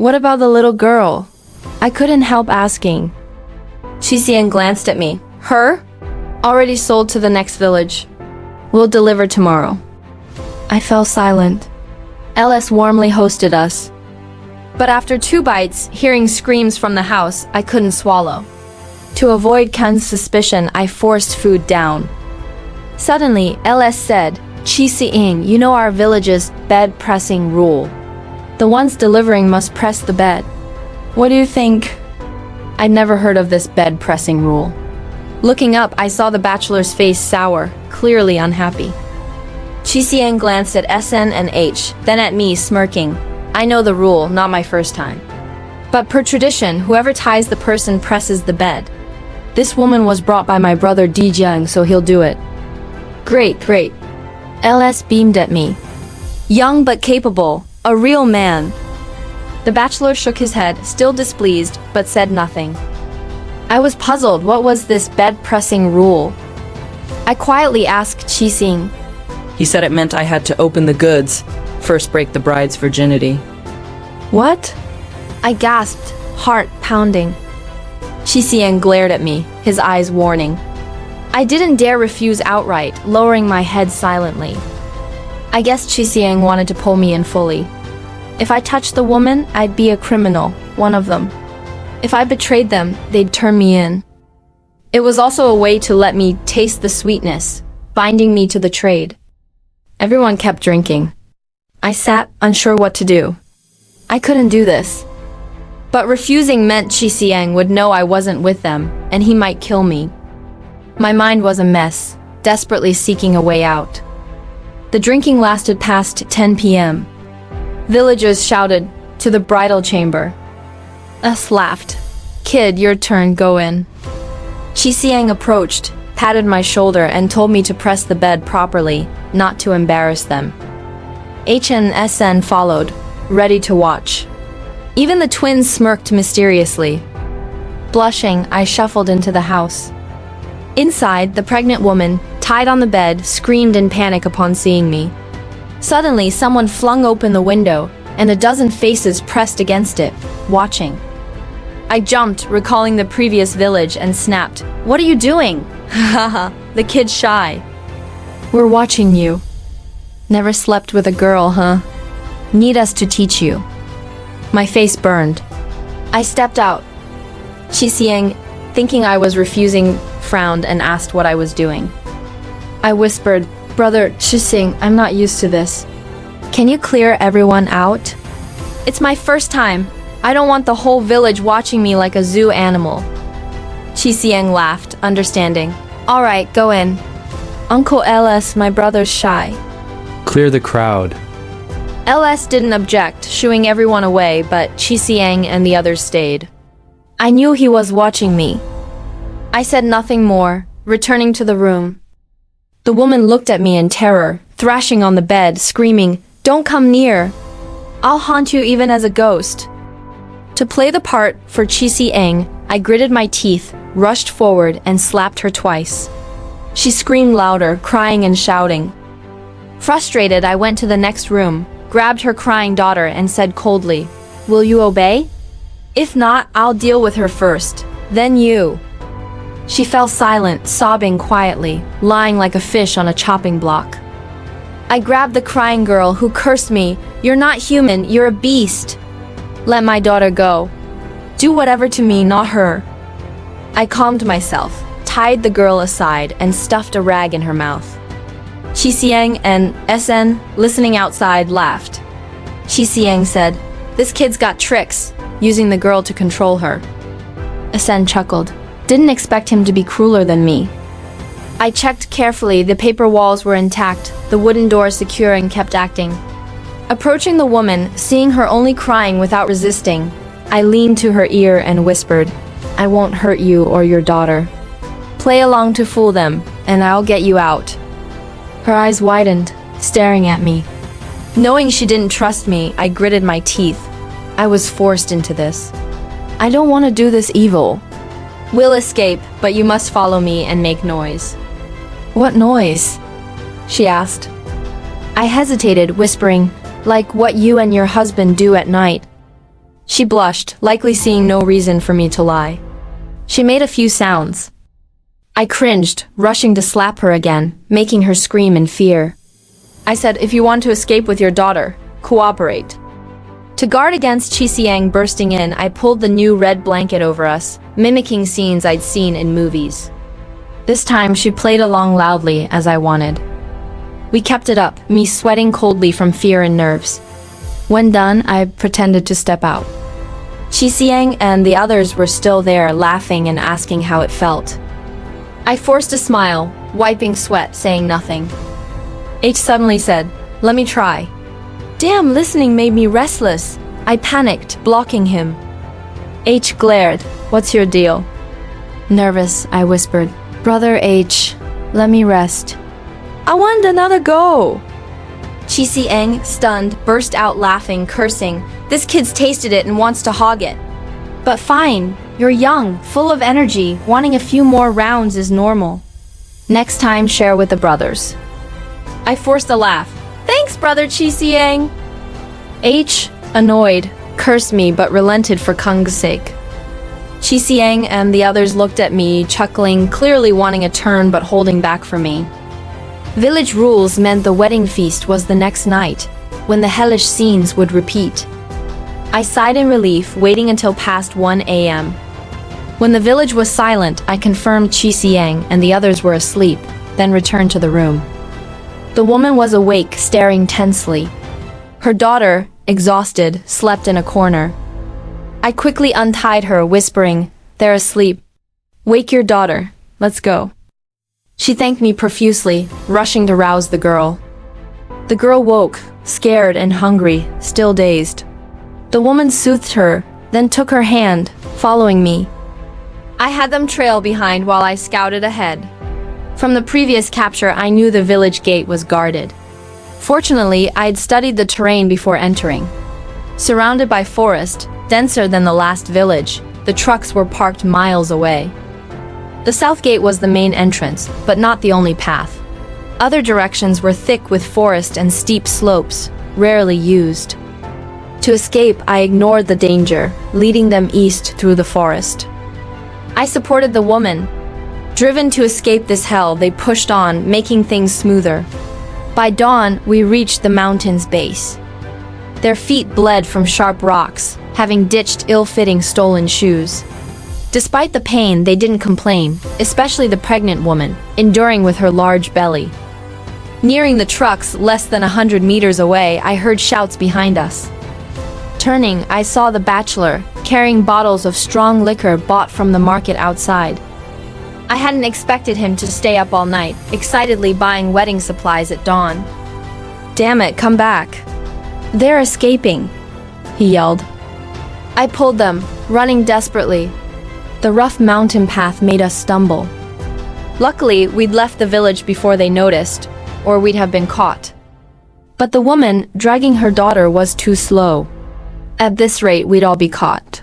What about the little girl? I couldn't help asking. Xixian glanced at me. Her? Already sold to the next village. We'll deliver tomorrow. I fell silent. LS warmly hosted us. But after 2 bites, hearing screams from the house, I couldn't swallow. To avoid Ken's suspicion, I forced food down. Suddenly, LS said, Xixian, you know our village's bed pressing rule. The ones delivering must press the bed. What do you think? I'd never heard of this bed pressing rule. Looking up, I saw the bachelor's face sour, clearly unhappy. Xixian glanced at SN and H, then at me, smirking. I know the rule, not my first time. But per tradition, whoever ties the person presses the bed. This woman was brought by my brother Dijiang, so he'll do it. Great. LS beamed at me. Young but capable, a real man. The bachelor shook his head, still displeased, but said nothing. I was puzzled. What was this bed-pressing rule? I quietly asked Xixian. He said it meant I had to open the goods, first break the bride's virginity. What? I gasped, heart pounding. Xixian glared at me, his eyes warning. I didn't dare refuse outright, lowering my head silently. I guessed Xixian wanted to pull me in fully. If I touched the woman, I'd be a criminal, one of them. If I betrayed them, they'd turn me in. It was also a way to let me taste the sweetness, binding me to the trade. Everyone kept drinking. I sat, unsure what to do. I couldn't do this. But refusing meant Xixian would know I wasn't with them, and he might kill me. My mind was a mess, desperately seeking a way out. The drinking lasted past 10 p.m. Villagers shouted, to the bridal chamber. Us laughed. Kid, your turn, go in. Xixian approached, patted my shoulder and told me to press the bed properly, not to embarrass them. H and SN followed, ready to watch. Even the twins smirked mysteriously. Blushing, I shuffled into the house. Inside, the pregnant woman, tied on the bed, screamed in panic upon seeing me. Suddenly, someone flung open the window, and a dozen faces pressed against it, watching. I jumped, recalling the previous village, and snapped, "What are you doing?" Haha, the kid's shy. We're watching you. Never slept with a girl, huh? Need us to teach you. My face burned. I stepped out. Xixian, thinking I was refusing, frowned and asked what I was doing. I whispered, "Brother Xixian, I'm not used to this. Can you clear everyone out? It's my first time. I don't want the whole village watching me like a zoo animal." Xixian laughed, understanding. "All right, go in. Uncle LS, my brother's shy." Clear the crowd. LS didn't object, shooing everyone away, but Xixian and the others stayed. I knew he was watching me. I said nothing more, returning to the room. The woman looked at me in terror, thrashing on the bed, screaming, "Don't come near. I'll haunt you even as a ghost." To play the part for Xixian, I gritted my teeth, rushed forward, and slapped her twice. She screamed louder, crying and shouting. Frustrated, I went to the next room, grabbed her crying daughter, and said coldly, "Will you obey? If not, I'll deal with her first, then you." She fell silent, sobbing quietly, lying like a fish on a chopping block. I grabbed the crying girl, who cursed me, "You're not human, you're a beast. Let my daughter go. Do whatever to me, not her." I calmed myself, tied the girl aside, and stuffed a rag in her mouth. Xixian and SN, listening outside, laughed. Xixian said, "This kid's got tricks," using the girl to control her. SN chuckled. Didn't expect him to be crueler than me. I checked carefully. The paper walls were intact, the wooden door secure, and kept acting. Approaching the woman, seeing her only crying without resisting, I leaned to her ear and whispered, "I won't hurt you or your daughter. Play along to fool them, and I'll get you out." Her eyes widened, staring at me. Knowing she didn't trust me, I gritted my teeth. I was forced into this. "I don't want to do this evil. We'll escape, but you must follow me and make noise." "What noise?" she asked. I hesitated, whispering, "Like what you and your husband do at night." She blushed, likely seeing no reason for me to lie. She made a few sounds. I cringed, rushing to slap her again, making her scream in fear. I said, if you want to escape with your daughter, cooperate. To guard against Qi bursting in, I pulled the new red blanket over us, mimicking scenes I'd seen in movies. This time she played along loudly as I wanted. We kept it up, me sweating coldly from fear and nerves. When done, I pretended to step out. Qi and the others were still there, laughing and asking how it felt. I forced a smile, wiping sweat, saying nothing. H suddenly said, "Let me try." Damn, listening made me restless. I panicked, blocking him. H glared. "What's your deal?" Nervous, I whispered, "Brother H, let me rest. I want another go." Qi, stunned, burst out laughing, cursing. "This kid's tasted it and wants to hog it." "But fine, you're young, full of energy, wanting a few more rounds is normal. Next time, share with the brothers." I forced a laugh. "Thanks, brother Qi." H, annoyed, cursed me but relented for Kung's sake. Qi and the others looked at me, chuckling, clearly wanting a turn but holding back for me. Village rules meant the wedding feast was the next night, when the hellish scenes would repeat. I sighed in relief, waiting until past 1 a.m. When the village was silent, I confirmed Qi and the others were asleep, then returned to the room. The woman was awake, staring tensely. Her daughter, exhausted, slept in a corner. I quickly untied her, whispering, "They're asleep. Wake your daughter. Let's go." She thanked me profusely, rushing to rouse the girl. The girl woke, scared and hungry, still dazed. The woman soothed her, then took her hand, following me. I had them trail behind while I scouted ahead. From the previous capture, I knew the village gate was guarded. Fortunately, I had studied the terrain before entering. Surrounded by forest, denser than the last village, the trucks were parked miles away. The south gate was the main entrance, but not the only path. Other directions were thick with forest and steep slopes, rarely used. To escape, I ignored the danger, leading them east through the forest. I supported the woman. Driven to escape this hell, they pushed on, making things smoother. By dawn, we reached the mountain's base. Their feet bled from sharp rocks, having ditched ill-fitting stolen shoes. Despite the pain, they didn't complain, especially the pregnant woman, enduring with her large belly. Nearing the trucks, less than 100 meters away, I heard shouts behind us. Turning, I saw the bachelor, carrying bottles of strong liquor bought from the market outside. I hadn't expected him to stay up all night, excitedly buying wedding supplies at dawn. "Damn it, come back. They're escaping," he yelled. I pulled them, running desperately. The rough mountain path made us stumble. Luckily, we'd left the village before they noticed, or we'd have been caught. But the woman, dragging her daughter, was too slow. At this rate, we'd all be caught.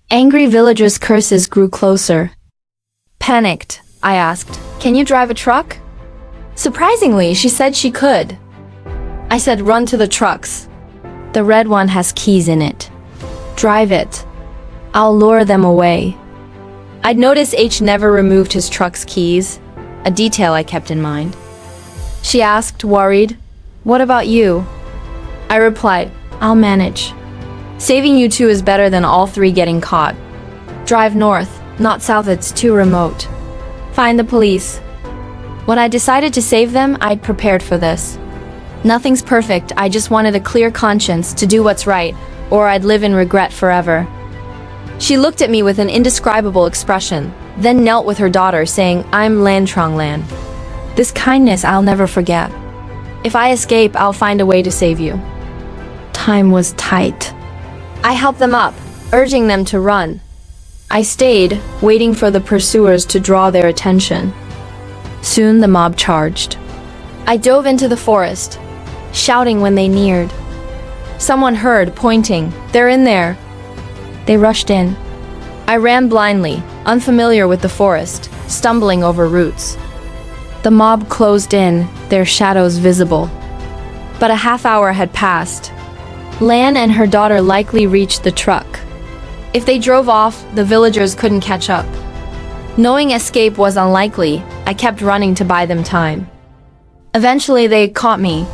Angry villagers' curses grew closer. Panicked, I asked, "Can you drive a truck?" Surprisingly, she said she could. I said, "Run to the trucks. The red one has keys in it. Drive it. I'll lure them away." I'd noticed H never removed his truck's keys, a detail I kept in mind. She asked, worried, "What about you?" I replied, "I'll manage. Saving you two is better than all three getting caught. Drive north, not south, it's too remote. Find the police." When I decided to save them, I'd prepared for this. Nothing's perfect, I just wanted a clear conscience to do what's right, or I'd live in regret forever. She looked at me with an indescribable expression, then knelt with her daughter, saying, "I'm Lan Tronglan. This kindness I'll never forget. If I escape, I'll find a way to save you." Time was tight. I helped them up, urging them to run. I stayed, waiting for the pursuers to draw their attention. Soon the mob charged. I dove into the forest, shouting when they neared. Someone heard, pointing, "They're in there." They rushed in. I ran blindly, unfamiliar with the forest, stumbling over roots. The mob closed in, their shadows visible. But a half hour had passed. Lan and her daughter likely reached the truck. If they drove off, the villagers couldn't catch up. Knowing escape was unlikely, I kept running to buy them time. Eventually, they caught me.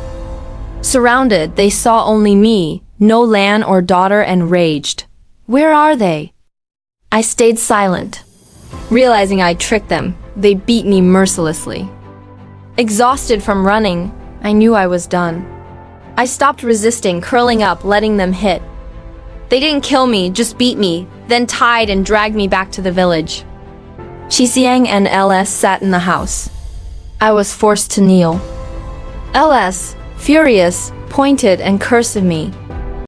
Surrounded, they saw only me, no Lan or daughter, and raged. Where are they? I stayed silent. Realizing I tricked them, they beat me mercilessly. Exhausted from running, I knew I was done. I stopped resisting, curling up, letting them hit. They didn't kill me, just beat me, then tied and dragged me back to the village. Xixiang and LS sat in the house. I was forced to kneel. LS, furious, pointed and cursed at me.